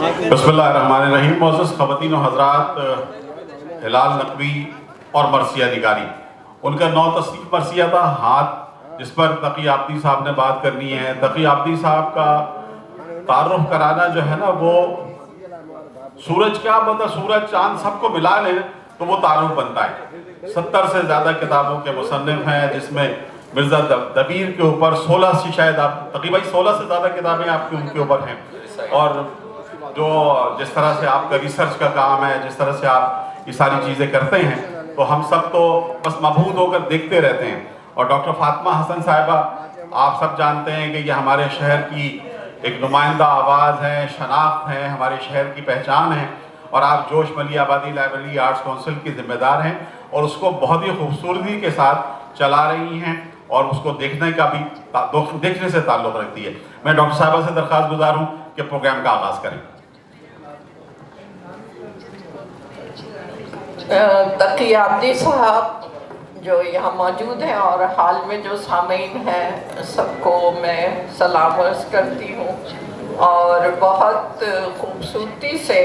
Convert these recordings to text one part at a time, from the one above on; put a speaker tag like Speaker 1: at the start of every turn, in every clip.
Speaker 1: بسم اللہ الرحمن الرحیم۔ معزز خواتین و حضرات، ہلال نقوی اور مرثیہ نگاری، ان کا 9 تصنیف مرثیہ تھا ہاتھ، جس پر تقی عابدی صاحب نے بات کرنی ہے۔ تقی عابدی صاحب کا تعارف کرانا جو ہے نا، وہ سورج کیا بتا، سورج چاند سب کو ملا لیں تو وہ تعارف بنتا ہے۔ 70 سے زیادہ کتابوں کے مصنف ہیں، جس میں مرزا دبیر کے اوپر 16 سے شاید تقریباً 16 سے زیادہ کتابیں آپ کی ان کے اوپر ہیں۔ اور جو جس طرح سے آپ کا ریسرچ کا کام ہے، جس طرح سے آپ یہ ساری چیزیں کرتے ہیں، تو ہم سب تو بس مبہوت ہو کر دیکھتے رہتے ہیں۔ اور ڈاکٹر فاطمہ حسن صاحبہ، آپ سب جانتے ہیں کہ یہ ہمارے شہر کی ایک نمائندہ آواز ہے، شناخت ہے، ہمارے شہر کی پہچان ہے، اور آپ جوش ملی آبادی لائبریری آرٹس کونسل کی ذمہ دار ہیں، اور اس کو بہت ہی خوبصورتی کے ساتھ چلا رہی ہیں، اور اس کو دیکھنے کا بھی دیکھنے سے تعلق رکھتی ہے۔ میں ڈاکٹر صاحبہ سے درخواست گزار ہوں کہ پروگرام کا آغاز کریں۔
Speaker 2: تقی عابدی صاحب جو یہاں موجود ہیں اور حال میں جو سامعین ہیں، سب کو میں سلام عرض کرتی ہوں، اور بہت خوبصورتی سے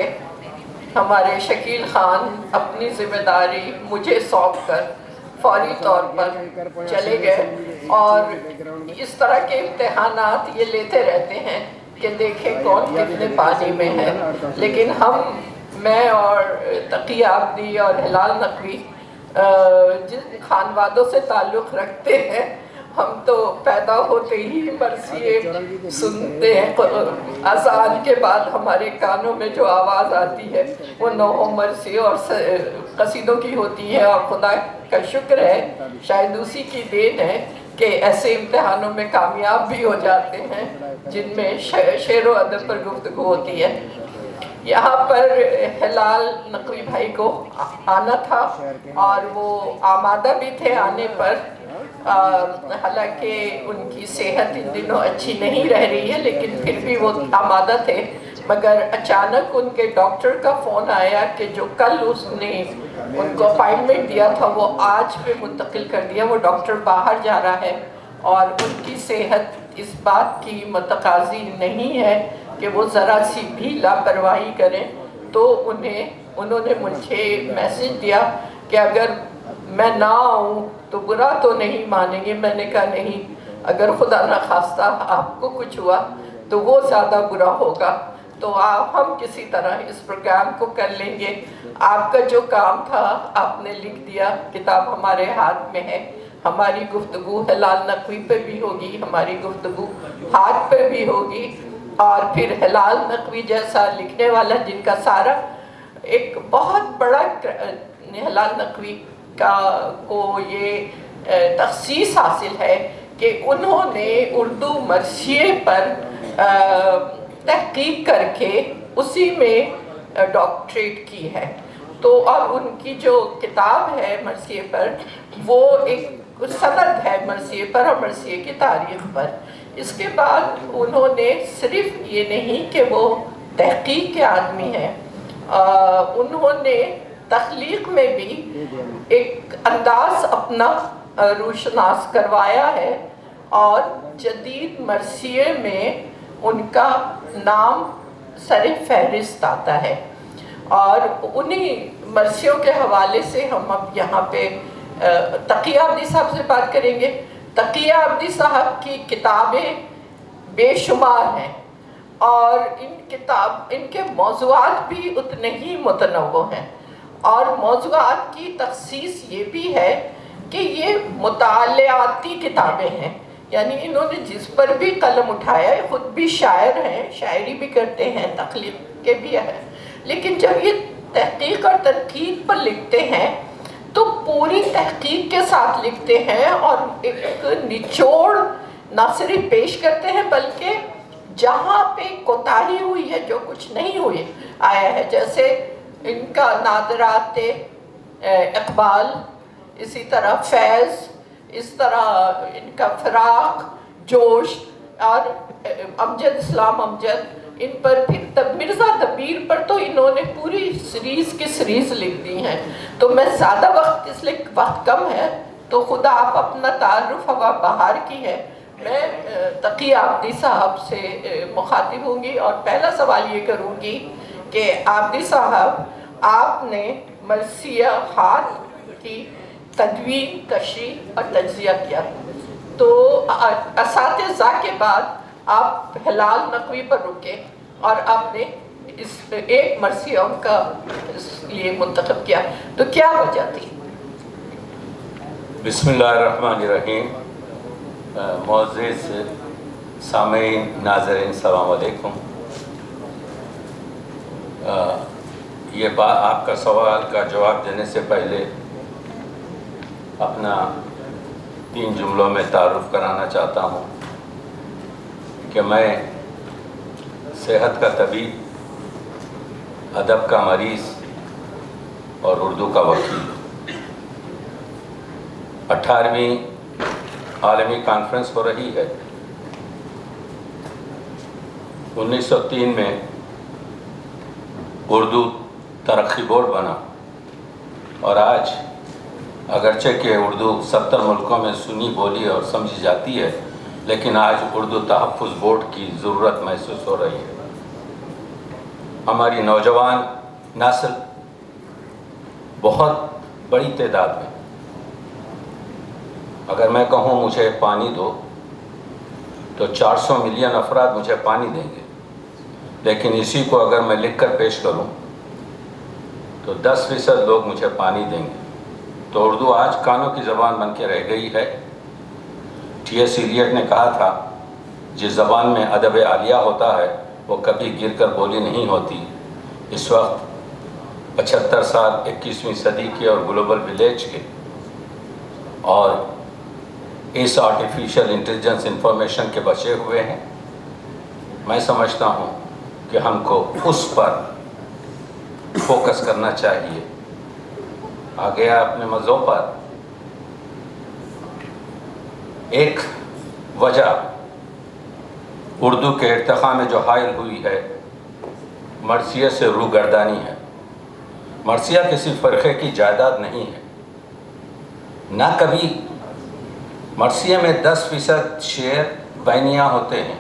Speaker 2: ہمارے شکیل خان اپنی ذمہ داری مجھے سونپ کر فوری طور پر چلے گئے، اور اس طرح کے امتحانات یہ لیتے رہتے ہیں کہ دیکھیں کون کتنے پانی میں ہے۔ لیکن میں اور تقی عابدی اور ہلال نقوی جن خانوادوں سے تعلق رکھتے ہیں، ہم تو پیدا ہوتے ہی مرثیے سنتے ہیں۔ اذان کے بعد ہمارے کانوں میں جو آواز آتی ہے وہ 9 مرثیے اور قصیدوں کی ہوتی ہے، اور خدا کا شکر ہے، شاید اسی کی دین ہے کہ ایسے امتحانوں میں کامیاب بھی ہو جاتے ہیں جن میں شعر و ادب پر گفتگو ہوتی ہے۔ یہاں پر ہلال نقوی بھائی کو آنا تھا، اور وہ آمادہ بھی تھے آنے پر، حالانکہ ان کی صحت ان دنوں اچھی نہیں رہ رہی ہے، لیکن پھر بھی وہ آمادہ تھے۔ مگر اچانک ان کے ڈاکٹر کا فون آیا کہ جو کل اس نے ان کو اپائنٹمنٹ دیا تھا وہ آج پہ منتقل کر دیا، وہ ڈاکٹر باہر جا رہا ہے، اور ان کی صحت اس بات کی متقاضی نہیں ہے کہ وہ ذرا سی بھی لاپرواہی کریں۔ تو انہوں نے مجھے میسج دیا کہ اگر میں نہ آؤں تو برا تو نہیں مانیں گے۔ میں نے کہا نہیں، اگر خدا نخواستہ آپ کو کچھ ہوا تو وہ زیادہ برا ہوگا، تو ہم کسی طرح اس پروگرام کو کر لیں گے۔ آپ کا جو کام تھا آپ نے لکھ دیا، کتاب ہمارے ہاتھ میں ہے۔ ہماری گفتگو ہلال نقوی پہ بھی ہوگی، ہماری گفتگو ہاتھ پہ بھی ہوگی، اور پھر ہلال نقوی جیسا لکھنے والا جن کا سارا ایک بہت بڑا ہلال نقوی کو یہ تخصیص حاصل ہے کہ انہوں نے اردو مرثیے پر تحقیق کر کے اسی میں ڈاکٹریٹ کی ہے۔ تو اور ان کی جو کتاب ہے مرثیے پر، وہ ایک سند ہے مرثیے پر اور مرثیے کی تاریخ پر۔ اس کے بعد انہوں نے صرف یہ نہیں کہ وہ تحقیق کے آدمی ہیں، انہوں نے تخلیق میں بھی ایک انداز اپنا روشناس کروایا ہے، اور جدید مرثیے میں ان کا نام سر فہرست آتا ہے۔ اور انہی مرثیوں کے حوالے سے ہم اب یہاں پہ تقی عابدی صاحب سے بات کریں گے۔ تقی عابدی صاحب کی کتابیں بے شمار ہیں، اور ان کے موضوعات بھی اتنے ہی متنوع ہیں، اور موضوعات کی تخصیص یہ بھی ہے کہ یہ مطالعاتی کتابیں ہیں، یعنی انہوں نے جس پر بھی قلم اٹھایا ہے، خود بھی شاعر ہیں، شاعری بھی کرتے ہیں، تخلیق کے بھی ہیں، لیکن جب یہ تحقیق اور تنقید پر لکھتے ہیں تو پوری تحقیق کے ساتھ لکھتے ہیں، اور ایک نچوڑ نہ صرف پیش کرتے ہیں بلکہ جہاں پہ کوتاہی ہوئی ہے، جو کچھ نہیں ہوئی آیا ہے، جیسے ان کا نادرات اقبال، اسی طرح فیض، اس طرح ان کا فراق، جوش، اور امجد اسلام امجد، ان پر پھر مرزا دبیر پر تو انہوں نے پوری سیریز کی سیریز لکھ دی ہیں۔ تو میں زیادہ وقت، اس لیے وقت کم ہے تو خدا آپ اپنا تعارف ہوا بہار کی ہے میں تقی عابدی صاحب سے مخاطب ہوں گی اور پہلا سوال یہ کروں گی کہ عابدی صاحب، آپ نے مرثیہ خط کی تدوین، تشریح اور تجزیہ کیا، تو اساتذہ کے بعد آپ ہلال نقوی پر رکے اور آپ نے اس ایک مرثیہ ان کا اس لیے منتخب کیا، تو کیا وجہ تھی؟
Speaker 3: بسم اللہ الرحمن الرحیم۔ معزز سامعین، ناظرین، السلام علیکم۔ یہ بات، آپ کا سوال کا جواب دینے سے پہلے اپنا 3 جملوں میں تعارف کرانا چاہتا ہوں کہ میں صحت کا طبیب، ادب کا مریض اور اردو کا وکیل۔ 18ویں عالمی کانفرنس ہو رہی ہے۔ 1903 میں اردو ترقی بورڈ بنا اور آج اگرچہ کہ اردو 70 ملکوں میں سنی، بولی اور سمجھی جاتی ہے، لیکن آج اردو تحفظ بورڈ کی ضرورت محسوس ہو رہی ہے۔ ہماری نوجوان نسل بہت بڑی تعداد میں، اگر میں کہوں مجھے پانی دو تو 400 ملین افراد مجھے پانی دیں گے، لیکن اسی کو اگر میں لکھ کر پیش کروں تو 10% لوگ مجھے پانی دیں گے۔ تو اردو آج کانوں کی زبان بن کے رہ گئی ہے۔ ٹی ایس ایلیٹ نے کہا تھا، جس زبان میں ادب عالیہ ہوتا ہے وہ کبھی گر کر بولی نہیں ہوتی۔ اس وقت 75 سال 21ویں صدی کے اور گلوبل ولیج کے اور اس آرٹیفیشل انٹیلیجنس انفارمیشن کے بچے ہوئے ہیں۔ میں سمجھتا ہوں کہ ہم کو اس پر فوکس کرنا چاہیے۔ آگے اپنے موضوع پر، ایک وجہ اردو کے ارتقاء میں جو حائل ہوئی ہے، مرثیہ سے روگردانی ہے۔ مرثیہ کسی فرقے کی جائیداد نہیں ہے، نہ کبھی مرثیہ میں 10% شعر بینیہ ہوتے ہیں،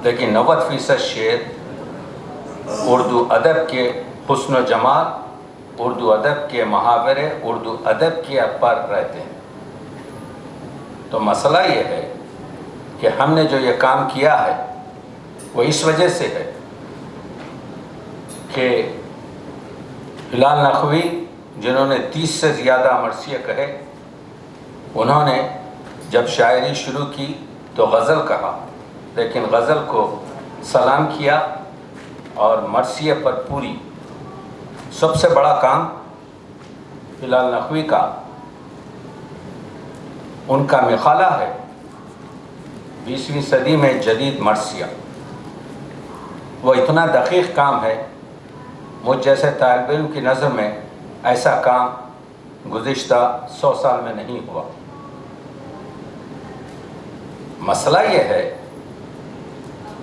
Speaker 3: لیکن 90% شعر اردو ادب کے حسن و جمال، اردو ادب کے محاورے، اردو ادب کے پر رہتے ہیں۔ تو مسئلہ یہ ہے کہ ہم نے جو یہ کام کیا ہے وہ اس وجہ سے ہے کہ ہلال نقوی، جنہوں نے 30 سے زیادہ مرثیہ کہے، انہوں نے جب شاعری شروع کی تو غزل کہا، لیکن غزل کو سلام کیا اور مرثیہ پر پوری۔ سب سے بڑا کام ہلال نقوی کا، ان کا مقالہ ہے 20ویں صدی میں جدید مرثیہ۔ وہ اتنا دقیق کام ہے، مجھ جیسے طالب علم کی نظر میں ایسا کام گزشتہ 100 سال میں نہیں ہوا۔ مسئلہ یہ ہے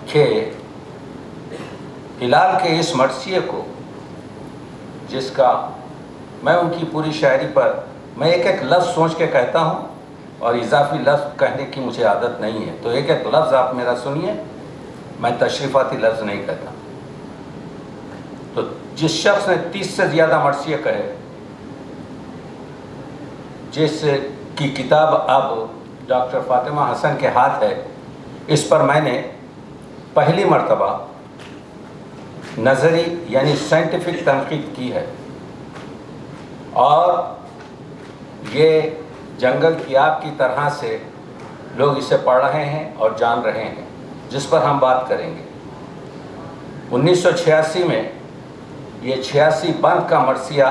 Speaker 3: کہ ہلال کے اس مرثیے کو، جس کا میں ان کی پوری شاعری پر میں ایک ایک لفظ سوچ کے کہتا ہوں اور اضافی لفظ کہنے کی مجھے عادت نہیں ہے، تو ایک ایک لفظ آپ میرا سنیے، میں تشریفاتی لفظ نہیں کہتا۔ تو جس شخص نے 30 سے زیادہ مرثیہ کہے، جس کی کتاب اب ڈاکٹر فاطمہ حسن کے ہاتھ ہے، اس پر میں نے پہلی مرتبہ نظری یعنی سائنٹیفک تنقید کی ہے، اور یہ جنگل کی آگ کی طرح سے لوگ اسے پڑھ رہے ہیں اور جان رہے ہیں، جس پر ہم بات کریں گے۔ 1986 میں یہ 86 بند کا مرثیہ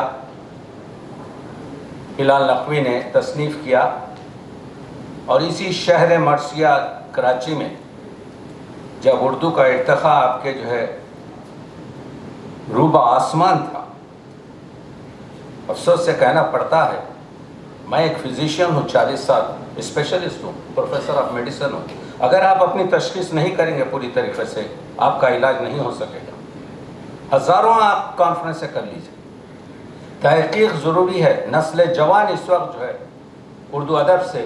Speaker 3: ہلال نقوی نے تصنیف کیا، اور اسی شہر مرثیہ کراچی میں جب اردو کا ارتقاء آپ کے جو ہے روبہ آسمان تھا، افسوس سے کہنا پڑتا ہے، میں ایک فزیشین ہوں، 40 سال اسپیشلسٹ ہوں، پروفیسر آف میڈیسن ہوں۔ اگر آپ اپنی تشخیص نہیں کریں گے پوری طریقے سے، آپ کا علاج نہیں ہو سکے گا۔ ہزاروں آپ کانفرنس سے کر لیجیے۔ تحقیق ضروری ہے۔ نسل جوان اس وقت جو ہے اردو ادب سے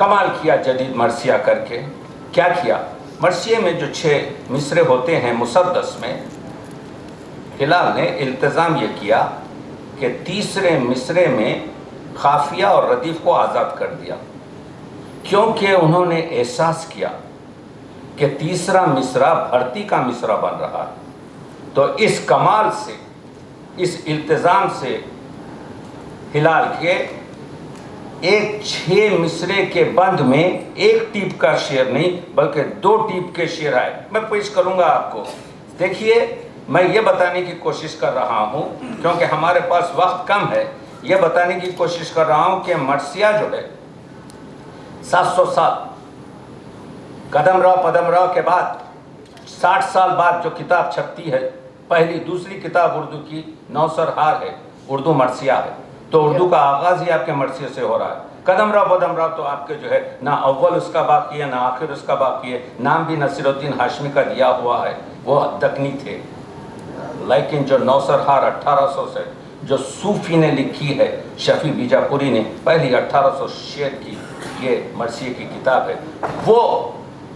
Speaker 3: کمال کیا جدید مرثیہ کر کے. کیا کیا؟ مرثیے میں جو 6 مصرے ہوتے ہیں مسدس میں، ہلال نے التزام یہ کیا کہ تیسرے مصرے میں قافیہ اور ردیف کو آزاد کر دیا، کیونکہ انہوں نے احساس کیا کہ تیسرا مصرع بھرتی کا مصرع بن رہا ہے. تو اس کمال سے، اس التزام سے ہلال کے ایک 6 مصرے کے بند میں ایک ٹیپ کا شعر نہیں بلکہ 2 ٹیپ کے شعر آئے. میں پیش کروں گا آپ کو. دیکھیے، میں یہ بتانے کی کوشش کر رہا ہوں کیونکہ ہمارے پاس وقت کم ہے، یہ بتانے کی کوشش کر رہا ہوں کہ مرثیہ جو ہے 700 سال قدم راؤ پدم راؤ کے بعد 60 سال بعد جو کتاب چھپتی ہے، پہلی دوسری کتاب اردو کی نوسرہار ہے، اردو مرثیہ ہے. تو اردو کا آغاز ہی آپ کے مرثیے سے ہو رہا ہے. قدم راؤ پدم راؤ تو آپ کے جو ہے نہ اول اس کا باقی ہے نہ آخر اس کا باقی ہے. نام بھی نصیر الدین ہاشمی کا دیا ہوا ہے، وہ دکنی تھے. لیکن جو نوسرہار 1800 سے جو صوفی نے لکھی ہے، شفیع بیجاپوری نے، پہلی 1800 شعر کی یہ مرثیے کی کتاب ہے. وہ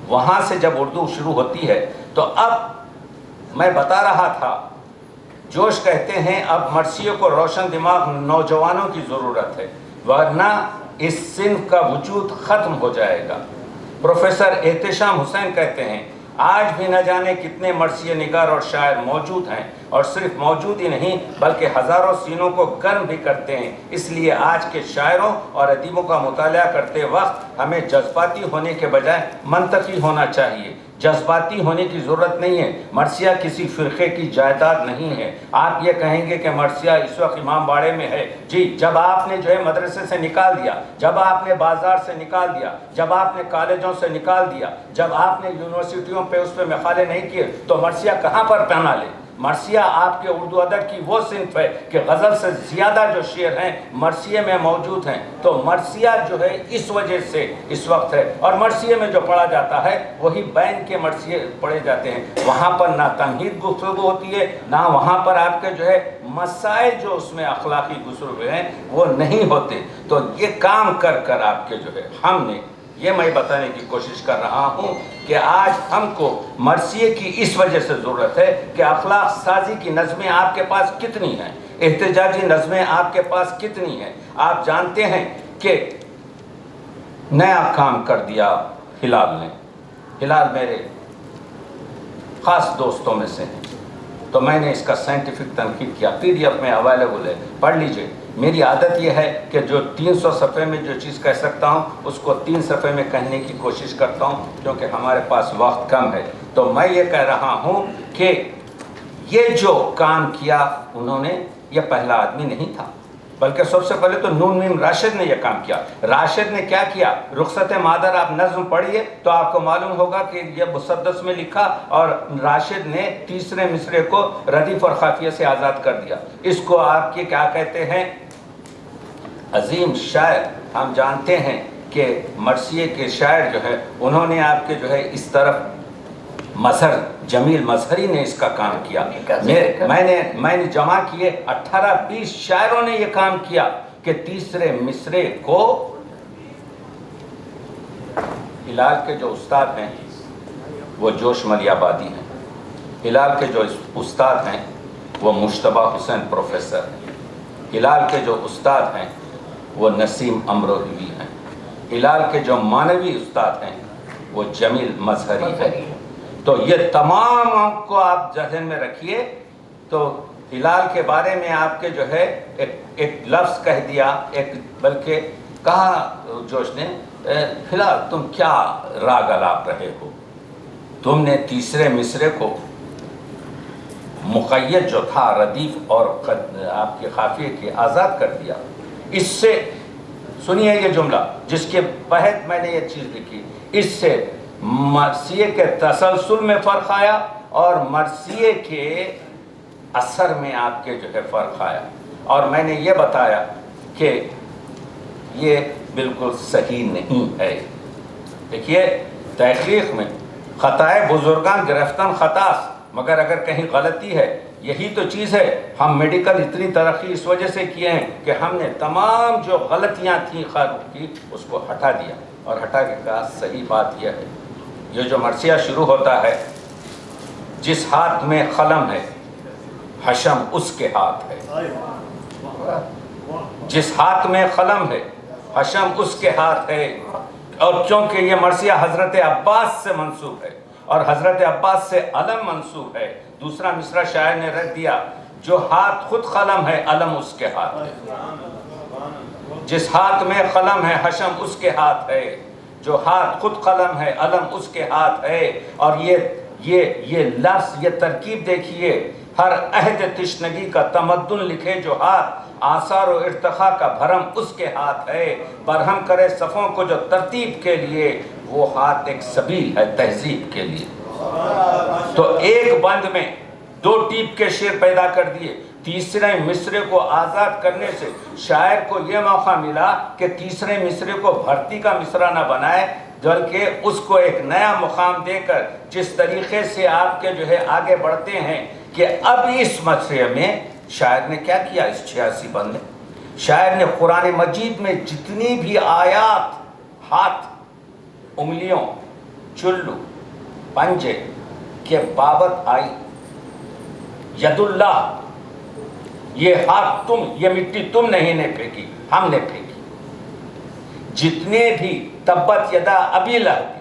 Speaker 3: وہاں سے جب اردو شروع ہوتی ہے تو اب میں بتا رہا تھا، جوش کہتے ہیں اب مرثیے کو روشن دماغ نوجوانوں کی ضرورت ہے، ورنہ اس صنف کا وجود ختم ہو جائے گا. پروفیسر احتشام حسین کہتے ہیں آج بھی نہ جانے کتنے مرثیے نگار اور شاعر موجود ہیں، اور صرف موجود ہی نہیں بلکہ ہزاروں سینوں کو گرم بھی کرتے ہیں. اس لیے آج کے شاعروں اور ادیبوں کا مطالعہ کرتے وقت ہمیں جذباتی ہونے کے بجائے منطقی ہونا چاہیے. جذباتی ہونے کی ضرورت نہیں ہے. مرثیہ کسی فرقے کی جائیداد نہیں ہے. آپ یہ کہیں گے کہ مرثیہ اس وقت امام باڑے میں ہے. جی، جب آپ نے جو ہے مدرسے سے نکال دیا، جب آپ نے بازار سے نکال دیا، جب آپ نے کالجوں سے نکال دیا، جب آپ نے یونیورسٹیوں پہ اس پہ مقالے نہیں کیے، تو مرثیہ کہاں پر پہنا لے؟ مرثیہ آپ کے اردو ادب کی وہ صنف ہے کہ غزل سے زیادہ جو شعر ہیں مرثیے میں موجود ہیں. تو مرثیہ جو ہے اس وجہ سے اس وقت ہے، اور مرثیے میں جو پڑھا جاتا ہے وہی بین کے مرثیے پڑھے جاتے ہیں. وہاں پر نہ تمہید گفتگو ہوتی ہے، نہ وہاں پر آپ کے جو ہے مسائل جو اس میں اخلاقی گفتگو ہیں وہ نہیں ہوتے. تو یہ کام کر کر آپ کے جو ہے ہم نے، یہ میں بتانے کی کوشش کر رہا ہوں کہ آج ہم کو مرثیے کی اس وجہ سے ضرورت ہے کہ اخلاق سازی کی نظمیں آپ کے پاس کتنی ہیں، احتجاجی نظمیں آپ کے پاس کتنی ہیں. آپ جانتے ہیں کہ نیا کام کر دیا ہلال نے. ہلال میرے خاص دوستوں میں سے ہیں، تو میں نے اس کا سائنٹیفک تنقید کیا. PDF میں اویلیبل ہے، پڑھ لیجئے. میری عادت یہ ہے کہ جو 300 صفحے میں جو چیز کہہ سکتا ہوں اس کو 3 صفحے میں کہنے کی کوشش کرتا ہوں کیونکہ ہمارے پاس وقت کم ہے. تو میں یہ کہہ رہا ہوں کہ یہ جو کام کیا انہوں نے، یہ پہلا آدمی نہیں تھا، بلکہ سب سے پہلے تو نون میم راشد نے یہ کام کیا. راشد نے کیا کیا؟ رخصت مادر آپ نظم پڑھیے تو آپ کو معلوم ہوگا کہ یہ مسدس میں لکھا، اور راشد نے تیسرے مصرے کو ردیف اور قافیہ سے آزاد کر دیا. اس کو آپ کے کیا کہتے ہیں؟ عظیم شاعر. ہم جانتے ہیں کہ مرثیے کے شاعر جو ہے انہوں نے آپ کے جو ہے اس طرف مظہر جمیل مظہری نے اس کا کام کیا. میں نے جمع کیے 18-20 شاعروں نے یہ کام کیا کہ تیسرے مصرے کو. ہلال کے جو استاد ہیں وہ جوش ملی آبادی ہیں. ہلال کے جو استاد ہیں وہ مشتبہ حسین پروفیسر ہیں. ہلال کے جو استاد ہیں وہ نسیم امروہوی ہیں. ہلال کے جو معنوی استاد ہیں وہ جمیل مظہری ہیں. تو یہ تمام کو آپ ذہن میں رکھیے. تو ہلال کے بارے میں آپ کے جو ہے ایک لفظ کہہ دیا، ایک بلکہ کہا جوش نے، ہلال تم کیا راگ الاپ رہے ہو؟ تم نے تیسرے مصرے کو مقید جو تھا ردیف اور آپ کے قافیے کی آزاد کر دیا. اس سے سنیے یہ جملہ جس کے تحت میں نے یہ چیز لکھی. اس سے مرثیے کے تسلسل میں فرق آیا اور مرثیے کے اثر میں آپ کے جو ہے فرق آیا. اور میں نے یہ بتایا کہ یہ بالکل صحیح نہیں ہے. دیکھیے تحقیق میں خطائے بزرگان گرفتن خطاست، مگر اگر کہیں غلطی ہے، یہی تو چیز ہے. ہم میڈیکل اتنی ترقی اس وجہ سے کیے ہیں کہ ہم نے تمام جو غلطیاں تھیں خارق کی اس کو ہٹا دیا. اور ہٹا کے کہا صحیح بات یہ ہے، یہ جو مرثیہ شروع ہوتا ہے، جس ہاتھ میں قلم ہے حشم اس کے ہاتھ ہے، جس ہاتھ میں قلم ہے حشم اس کے ہاتھ ہے۔ اور چونکہ یہ مرثیہ حضرت عباس سے منسوب ہے اور حضرت عباس سے علم منسوب ہے، دوسرا مصرع شاعر نے رکھ دیا، جو ہاتھ خود قلم ہے علم اس کے ہاتھ ہے، جس ہاتھ میں قلم ہے حشم اس کے ہاتھ ہے، جو ہاتھ خود قلم ہے علم اس کے ہاتھ ہے۔ اور یہ لفظ، یہ ترکیب دیکھیے، ہر عہد تشنگی کا تمدن لکھے جو ہاتھ، آثار و ارتقاء کا بھرم اس کے ہاتھ ہے، برہم کرے صفوں کو جو ترتیب کے لیے، وہ ہاتھ ایک سبیل ہے تہذیب کے لیے۔ تو ایک بند میں دو ٹیپ کے شعر پیدا کر دیے، تیسرے مصرے کو آزاد کرنے سے شاعر کو یہ موقع ملا کہ تیسرے مصرے کو بھرتی کا مصرع نہ بنائے، بلکہ اس کو ایک نیا مقام دے کر جس طریقے سے آپ کے جو ہے آگے بڑھتے ہیں کہ اب اس مصرے میں شاعر نے کیا کیا، اس 86 بند میں شاعر نے قرآن مجید میں جتنی بھی آیات ہاتھ، انگلیوں، چلو، پنجے کے بابت آئی، ید اللہ، یہ ہاتھ تم، یہ مٹی تم نہیں نے پھینکی، ہم نے پھینکی، جتنے بھی تبت یدا ابی لہب،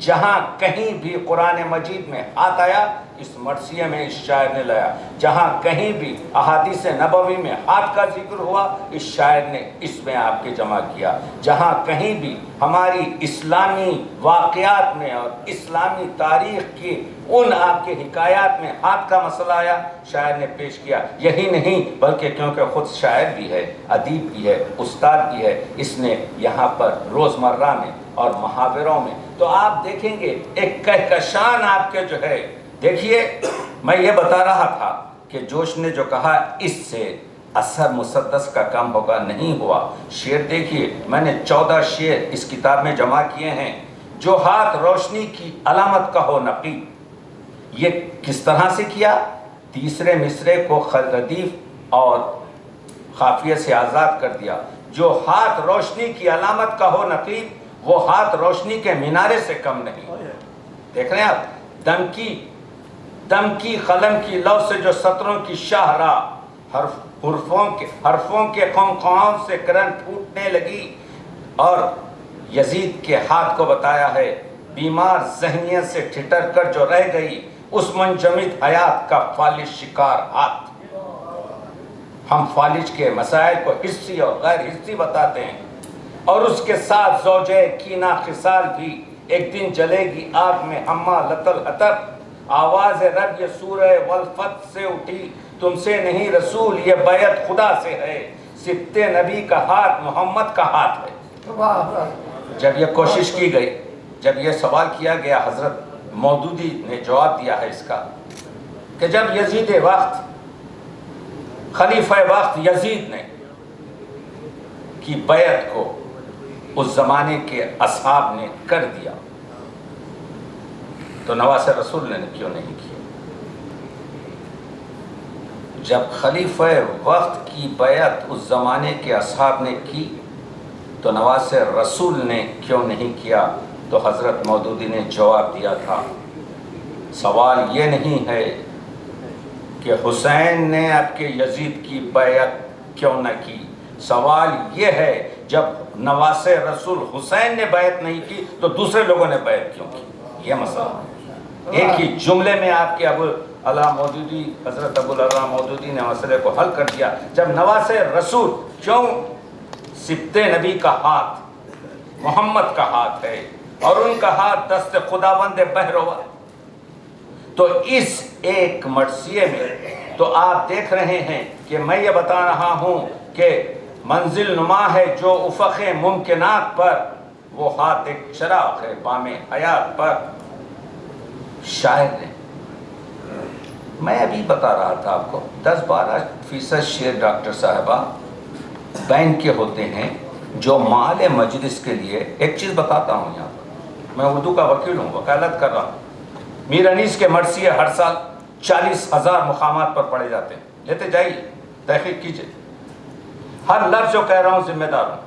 Speaker 3: جہاں کہیں بھی قرآن مجید میں ہاتھ آیا اس مرثیے میں اس شاعر نے لایا، جہاں کہیں بھی احادیث نبوی میں ہاتھ کا ذکر ہوا اس شاعر نے اس میں آپ کے جمع کیا، جہاں کہیں بھی ہماری اسلامی واقعات میں اور اسلامی تاریخ کی ان آپ کے حکایات میں ہاتھ کا مسئلہ آیا شاعر نے پیش کیا۔ یہی نہیں بلکہ کیونکہ خود شاعر بھی ہے، ادیب بھی ہے، استاد بھی ہے، اس نے یہاں پر روزمرہ میں اور محاوروں میں، تو آپ دیکھیں گے ایک کہکشان آپ کے جو ہے، دیکھیے میں یہ بتا رہا تھا کہ جوش نے جو کہا اس سے اثر مسدس کا کم ہوگا، نہیں ہوا۔ شعر دیکھیے، میں نے 14 شعر اس کتاب میں جمع کیے ہیں۔ جو ہاتھ روشنی کی علامت کا ہو نقی، یہ کس طرح سے کیا؟ تیسرے مصرے کو ردیف اور خافیہ سے آزاد کر دیا۔ جو ہاتھ روشنی کی علامت کا ہو نقیب، وہ ہاتھ روشنی کے مینارے سے کم نہیں۔ دیکھ رہے ہیں آپ، دم کی قلم کی لو سے جو سطروں کی شاہراہ، حرفوں کے قمقاؤں سے کرن پھوٹنے لگی، اور یزید کے ہاتھ کو بتایا ہے، بیمار ذہنیت سے ٹھٹر کر جو رہ گئی اس منجمد حیات کا فالج شکار ہاتھ۔ ہم فالج کے مسائل کو حسی اور غیر حسی بتاتے ہیں، اور اس کے ساتھ زوجہ کینہ خصال بھی ایک دن جلے گی آگ میں ہمہ لطل حطب۔ آواز رب یہ سورہ والفت سے اٹھی، تم سے نہیں رسول یہ بیعت خدا سے ہے، سبط نبی کا ہاتھ محمد کا ہاتھ ہے۔ جب یہ کوشش کی گئی، جب یہ سوال کیا گیا، حضرت مودودی نے جواب دیا ہے اس کا کہ جب یزید وقت، خلیفہ وقت یزید نے کی بیعت کو اس زمانے کے اصحاب نے کر دیا تو نواس رسول نے کیوں نہیں کیا؟ جب خلیفہ وقت کی بیعت اس زمانے کے اصحاب نے کی تو نواس رسول نے کیوں نہیں کیا؟ تو حضرت مودودی نے جواب دیا تھا، سوال یہ نہیں ہے کہ حسین نے آپ کے یزید کی بیعت کیوں نہ کی، سوال یہ ہے جب نواس رسول حسین نے بیعت نہیں کی تو دوسرے لوگوں نے بیعت کیوں کی؟ یہ مسئلہ ایک ہی جملے میں آپ کے ابو العلا مودودی، حضرت ابو العلا مودودی نے مسئلے کو حل کر دیا۔ جب نواس رسول کیوں سبط نبی کا ہاتھ محمد کا ہاتھ ہے اور ان کا ہاتھ دست خداوند بہروا، تو اس ایک مرثیے میں تو آپ دیکھ رہے ہیں کہ میں یہ بتا رہا ہوں کہ منزل نما ہے جو افق ممکنات پر، وہ ہاتھ ایک چراغ ہے بام حیات پر۔ شاعر نے، میں ابھی بتا رہا تھا آپ کو، 10-12% شعر ڈاکٹر صاحبہ بینک کے ہوتے ہیں جو مال مجلس کے لیے، ایک چیز بتاتا ہوں یہاں پر، میں اردو کا وکیل ہوں، وکالت کر رہا ہوں، میر انیس کے مرثیے ہر سال 40,000 مقامات پر پڑھے جاتے ہیں، لیتے جائیے، تحقیق کیجئے، ہر لفظ جو کہہ رہا ہوں ذمہ دار ہوں۔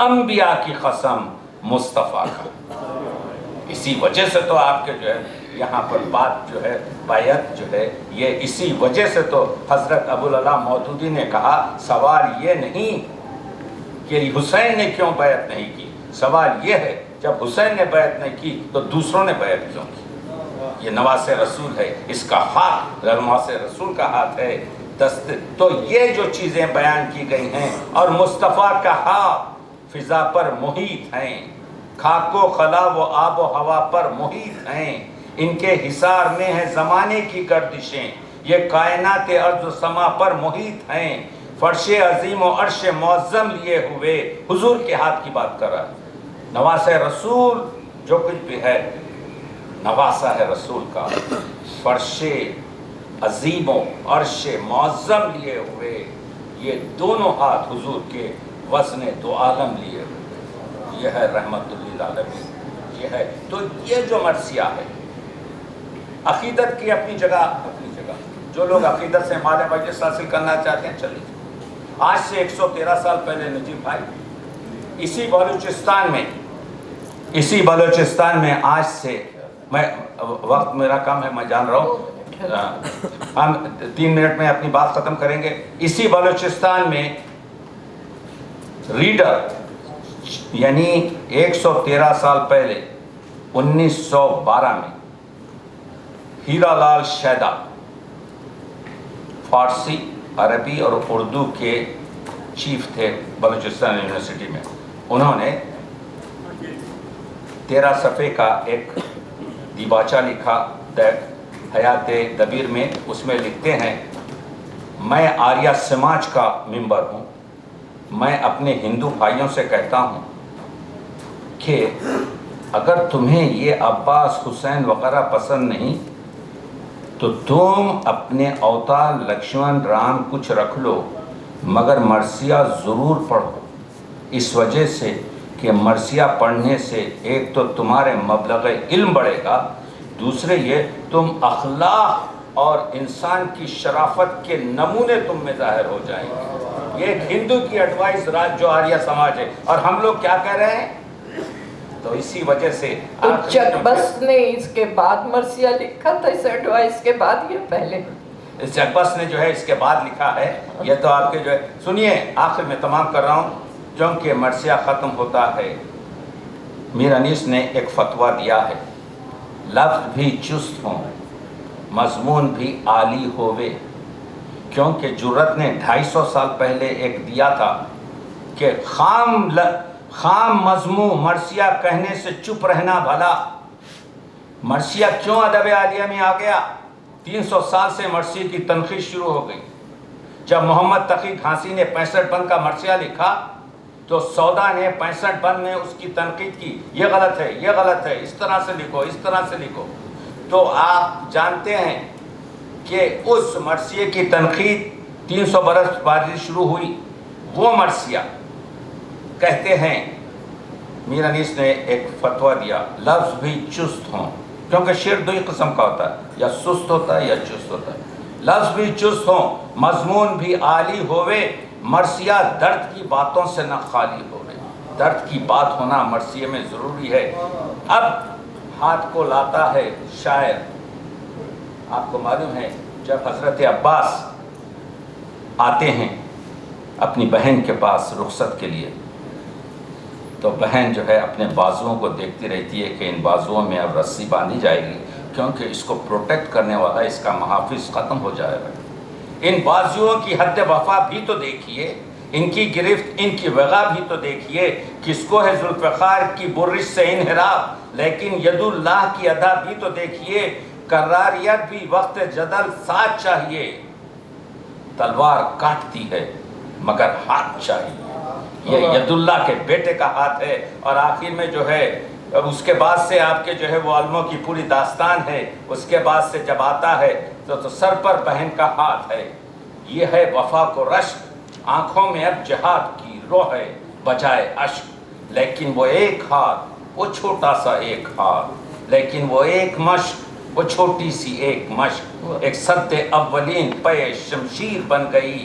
Speaker 3: انبیاء کی قسم مصطفیٰ کا. اسی وجہ سے تو آپ کے جو ہے یہاں پر بات جو ہے بیعت جو ہے یہ اسی وجہ سے تو حضرت ابوالعلا مودودی نے کہا سوال یہ نہیں کہ حسین نے کیوں بیعت نہیں کی, سوال یہ ہے جب حسین نے بیعت نہیں کی تو دوسروں نے بیعت کیوں کی. یہ نواز رسول ہے, اس کا ہاتھ نواز رسول کا ہاتھ ہے. تو یہ جو چیزیں بیان کی گئی ہیں اور مصطفیٰ کا ہاتھ فضا پر محیط ہیں, خاک و خلا و آب و ہوا پر محیط ہیں, ان کے حصار میں ہے زمانے کی گردشیں, یہ کائنات ارض و سما پر محیط ہیں, فرش عظیم و عرش معظم لیے ہوئے حضور کے ہاتھ کی بات کر رہا ہے. نواز رسول جو کچھ بھی ہے نواسا ہے رسول کا, فرش عظیم و عرش معظم لیے ہوئے, یہ دونوں ہاتھ حضور کے وزن دو عالم لیے ہوئے, یہ ہے رحمت للعالمین, یہ ہے. تو یہ جو مرثیہ ہے عقیدت کی اپنی جگہ, جو لوگ عقیدت سے مال مجلس حاصل کرنا چاہتے ہیں چلیے. آج سے 113 سال پہلے نجیب بھائی اسی بلوچستان میں آج سے, میں وقت میرا کم ہے میں جان رہا ہوں, ہم 3 منٹ میں اپنی بات ختم کریں گے. اسی بلوچستان میں ریڈر یعنی 113 سال پہلے 1912 میں ہیرا لال شیدا فارسی, عربی اور اردو کے چیف تھے بلوچستان یونیورسٹی میں. انہوں نے 13 صفحے کا ایک دیباچہ لکھا حیات دبیر میں. اس میں لکھتے ہیں میں آریہ سماج کا ممبر ہوں, میں اپنے ہندو بھائیوں سے کہتا ہوں کہ اگر تمہیں یہ عباس حسین وغیرہ پسند نہیں تو تم اپنے اوتار لکشمن رام کچھ رکھ لو, مگر مرثیہ ضرور پڑھو, اس وجہ سے کہ مرثیہ پڑھنے سے ایک تو تمہارے مبلغ علم بڑھے گا, دوسرے یہ تم اخلاق اور انسان کی شرافت کے نمونے تم میں ظاہر ہو جائیں گے. یہ ایک ہندو کی ایڈوائس راج جو آریہ سماج ہے, اور ہم لوگ کیا کہہ رہے ہیں. تو اسی وجہ سے
Speaker 2: چکبس نے اس کے بعد مرثیہ لکھا تھا, اس ایڈوائس کے بعد یا پہلے؟
Speaker 3: چکبس نے جو ہے اس کے بعد لکھا ہے. یہ تو آپ کے جو ہے سنیے, آخر میں تمام کر رہا ہوں چونکہ مرثیہ ختم ہوتا ہے. میر انیس نے ایک فتویٰ دیا ہے, لفظ بھی چست ہوں مضمون بھی عالی ہووے, کیونکہ جرت نے 250 سال پہلے ایک دیا تھا کہ خام مضمون مرثیہ کہنے سے چپ رہنا بھلا. مرثیہ کیوں ادب عالیہ میں آ گیا؟ 300 سال سے مرثیہ کی تنقید شروع ہو گئی. جب محمد تقی گھانسی نے 65 بند کا مرثیہ لکھا تو سودا نے 65 بند میں اس کی تنقید کی, یہ غلط ہے, یہ غلط ہے, اس طرح سے لکھو, اس طرح سے لکھو. تو آپ جانتے ہیں کہ اس مرثیے کی تنقید 300 برس بعد شروع ہوئی. وہ مرثیہ کہتے ہیں میر انیس نے ایک فتویٰ دیا, لفظ بھی چست ہوں, کیونکہ شعر 2 ہی قسم کا ہوتا ہے, یا سست ہوتا ہے یا چست ہوتا ہے. لفظ بھی چست ہوں مضمون بھی عالی ہووے, مرثیہ درد کی باتوں سے نہ خالی ہووے. درد کی بات ہونا مرثیے میں ضروری ہے. اب ہاتھ کو لاتا ہے شاعر. آپ کو معلوم ہے جب حضرت عباس آتے ہیں اپنی بہن کے پاس رخصت کے لیے, تو بہن جو ہے اپنے بازوؤں کو دیکھتی رہتی ہے کہ ان بازوؤں میں اب رسی باندھی جائے گی, کیونکہ اس کو پروٹیکٹ کرنے والا اس کا محافظ ختم ہو جائے گا. ان بازوؤں کی حد وفا بھی تو دیکھیے, ان کی گرفت, ان کی وغا بھی تو دیکھیے. کس کو ہے ذوالفقار کی برش سے انحراف, لیکن ید اللہ کی ادا بھی تو دیکھیے. قراریت بھی وقت جدل ساتھ چاہیے, تلوار کاٹتی ہے مگر ہاتھ چاہیے. یہ ید اللہ کے بیٹے کا ہاتھ ہے. اور آخر میں جو ہے اس کے بعد سے آپ کے جو ہے وہ علموں کی پوری داستان ہے. اس کے بعد سے جب آتا ہے تو سر پر بہن کا ہاتھ ہے. یہ ہے وفا کو رشک, آنکھوں میں اب جہاد کی روح ہے بجائے اشک. لیکن وہ ایک ہاتھ, وہ چھوٹا سا ایک ہاتھ, لیکن وہ ایک مشق, وہ چھوٹی سی ایک مشق, ایک صد اولین پہ شمشیر بن گئی.